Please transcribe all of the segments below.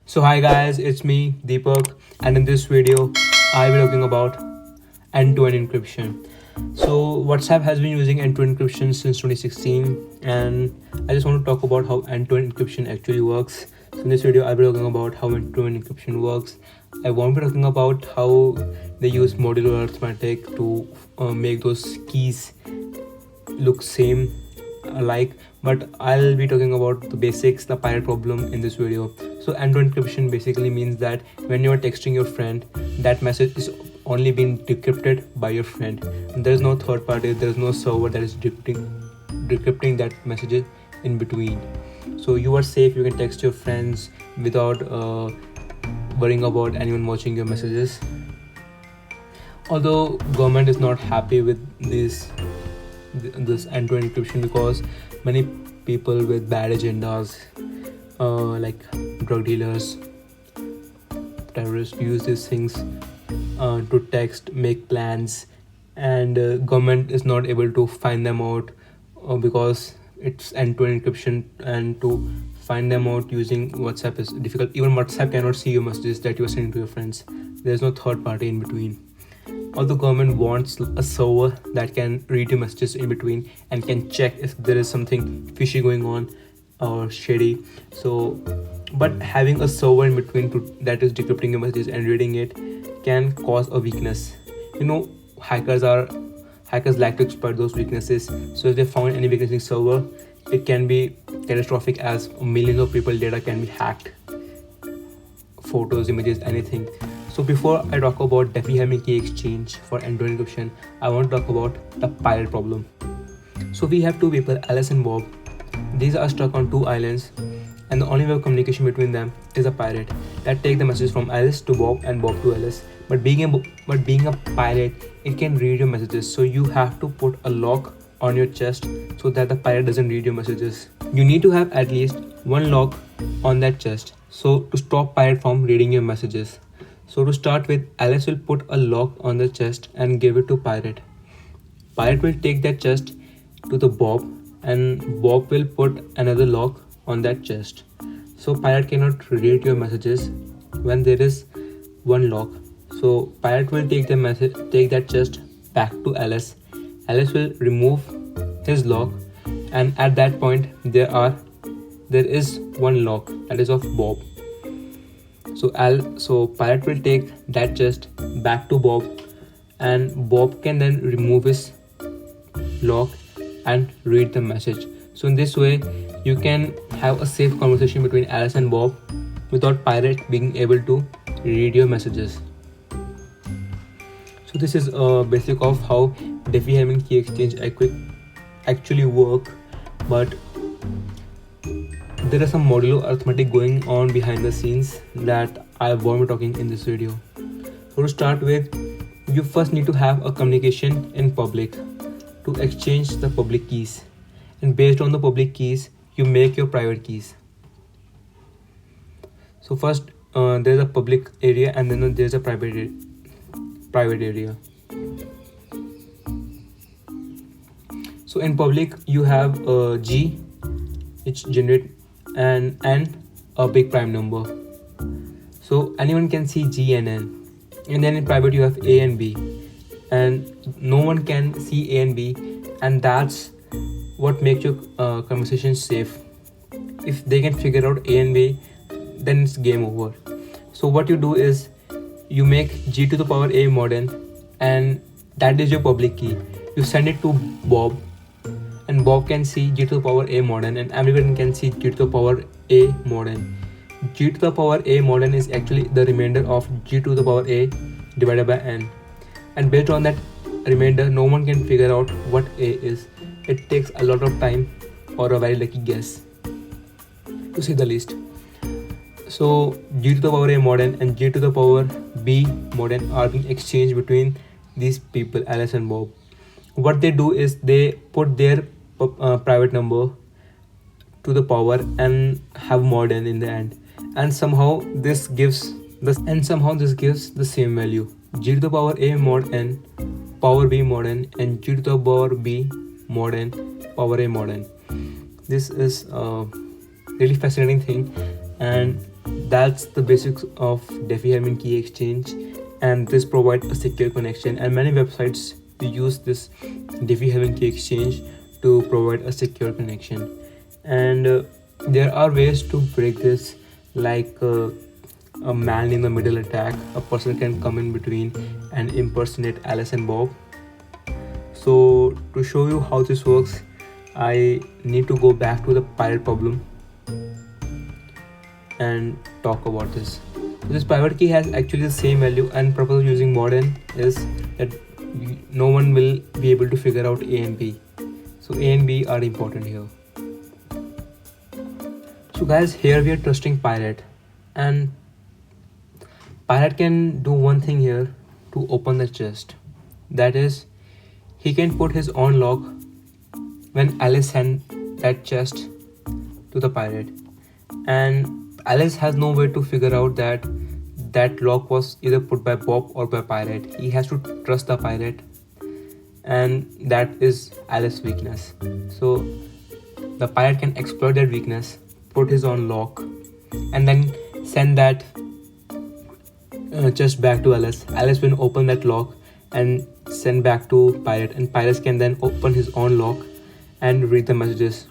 So hi guys, it's me Deepak, and in this video I'll be talking about end-to-end encryption. So WhatsApp has been using end-to-end encryption since 2016, and I just want to talk about how end-to-end encryption actually works. So in this video I'll be talking about how end-to-end encryption works. I won't be talking about how they use modular arithmetic to make those keys look same alike, but I'll be talking about the basics, the pirate problem in this video. So end-to-end encryption basically means that when you're texting your friend, that message is only being decrypted by your friend. There is no third party, there is no server that is decrypting that message in between. So you are safe, you can text your friends without worrying about anyone watching your messages. Although government is not happy with this end-to-end encryption because many people with bad agendas like drug dealers, terrorists use these things to text, make plans, and government is not able to find them out because it's end-to-end encryption, and to find them out using WhatsApp is difficult. Even WhatsApp cannot see your messages that you are sending to your friends. There's no third party in between. Although government wants a server that can read your messages in between and can check if there is something fishy going on or shady. So, but having a server in between that is decrypting your messages and reading it can cause a weakness. Hackers like to exploit those weaknesses. So if they found any weakness in server, it can be catastrophic, as millions of people data can be hacked. Photos, images, anything. So before I talk about Diffie-Hellman key exchange for end-to-end encryption, I want to talk about the pirate problem. So we have two people, Alice and Bob. These are stuck on two islands, and the only way of communication between them is a pirate that take the message from Alice to Bob and Bob to Alice. But being a pirate, it can read your messages. So you have to put a lock on your chest so that the pirate doesn't read your messages. You need to have at least one lock on that chest, so to stop pirate from reading your messages. So to start with, Alice will put a lock on the chest and give it to Pirate. Pirate will take that chest to the Bob, and Bob will put another lock on that chest. So Pirate cannot read your messages when there is one lock. So Pirate will take that chest back to Alice. Alice will remove his lock, and at that point there is one lock, that is of Bob. So Pirate will take that chest back to Bob, and Bob can then remove his lock and read the message. So in this way, you can have a safe conversation between Alice and Bob without Pirate being able to read your messages. So this is a basic of how Diffie-Hellman key exchange actually work, but there is some modular arithmetic going on behind the scenes that I won't be talking in this video. So to start with, you first need to have a communication in public to exchange the public keys, and based on the public keys, you make your private keys. So first there's a public area, and then there's a private area. So in public, you have a G, which generate and a big prime number. So anyone can see G and N. And then in private, you have A and B, and no one can see A and B, and that's what makes your conversation safe. If they can figure out A and B, then it's game over. So what you do is you make G to the power A mod n, and that is your public key. You send it to Bob, and Bob can see G to the power A mod n, and everyone can see G to the power A mod n. G to the power A mod n is actually the remainder of G to the power A divided by n. And based on that remainder, no one can figure out what A is. It takes a lot of time or a very lucky guess, to say the least. So G to the power A mod n and G to the power B mod n are being exchanged between these people, Alice and Bob. What they do is they put their private number to the power and have mod n in the end, and somehow this gives the same value: G to the power A mod n, power B mod n, and G to the power B mod n, power A mod n. This is a really fascinating thing, and That's the basics of Diffie-Hellman key exchange, and this provides a secure connection. And many websites use this Diffie-Hellman key exchange to provide a secure connection. And there are ways to break this, like a man in the middle attack. A person can come in between and impersonate Alice and Bob. So to show you how this works, I need to go back to the pirate problem and talk about this. This private key has actually the same value, and purpose of using mod n is that no one will be able to figure out A and B. So A and B are important here. So guys, here we are trusting pirate, and pirate can do one thing here to open the chest. That is, he can put his own lock when Alice sent that chest to the pirate, and Alice has no way to figure out that that lock was either put by Bob or by pirate. He has to trust the pirate, and that is Alice's weakness. So the pirate can exploit that weakness, put his own lock, and then send that chest back to Alice. Alice will open that lock and send back to pirate, and pirate can then open his own lock and read the messages.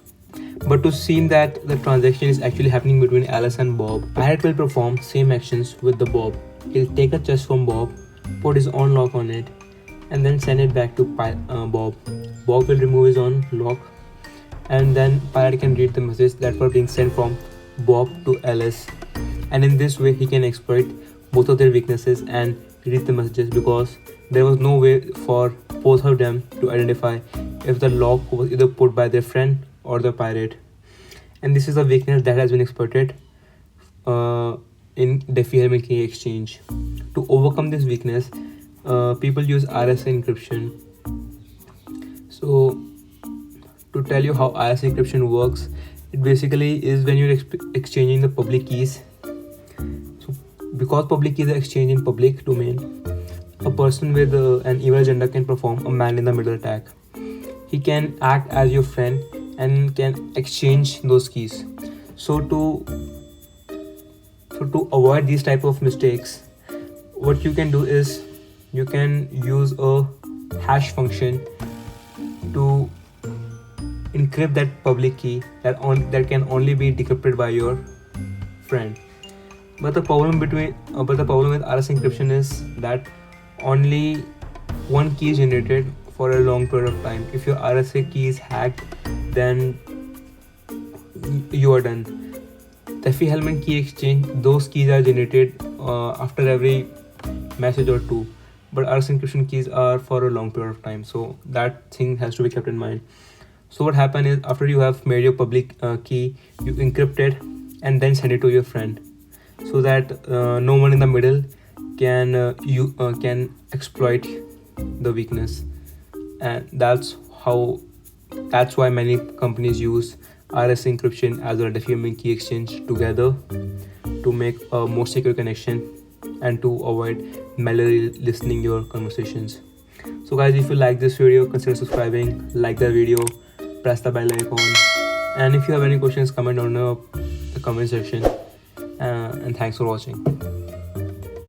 But to seem that the transaction is actually happening between Alice and Bob, pirate will perform same actions with the Bob. He'll take a chest from Bob, put his own lock on it, and then send it back to Bob. Bob will remove his own lock, and then pirate can read the messages that were being sent from Bob to Alice. And in this way, he can exploit both of their weaknesses and read the messages, because there was no way for both of them to identify if the lock was either put by their friend or the pirate. And this is a weakness that has been exploited in Diffie-Hellman key exchange. To overcome this weakness, people use RSA encryption. So to tell you how RSA encryption works, it basically is when you're exchanging the public keys. So because public keys are exchanged in public domain, a person with an evil agenda can perform a man in the middle attack. He can act as your friend and can exchange those keys. So to avoid these type of mistakes, what you can do is you can use a hash function to encrypt that public key that can only be decrypted by your friend. But the problem with RSA encryption is that only one key is generated for a long period of time. If your RSA key is hacked, then you are done. Diffie-Hellman key exchange, those keys are generated after every message or two, but RSA encryption keys are for a long period of time, so that thing has to be kept in mind. So what happens is, after you have made your public key, you encrypt it and then send it to your friend, so that no one in the middle can exploit the weakness. And that's why many companies use RSA encryption as well as Diffie-Hellman key exchange together to make a more secure connection and to avoid malware listening your conversations. So guys, if you like this video, consider subscribing, like the video, press the bell icon, and if you have any questions, comment on the comment section. And thanks for watching.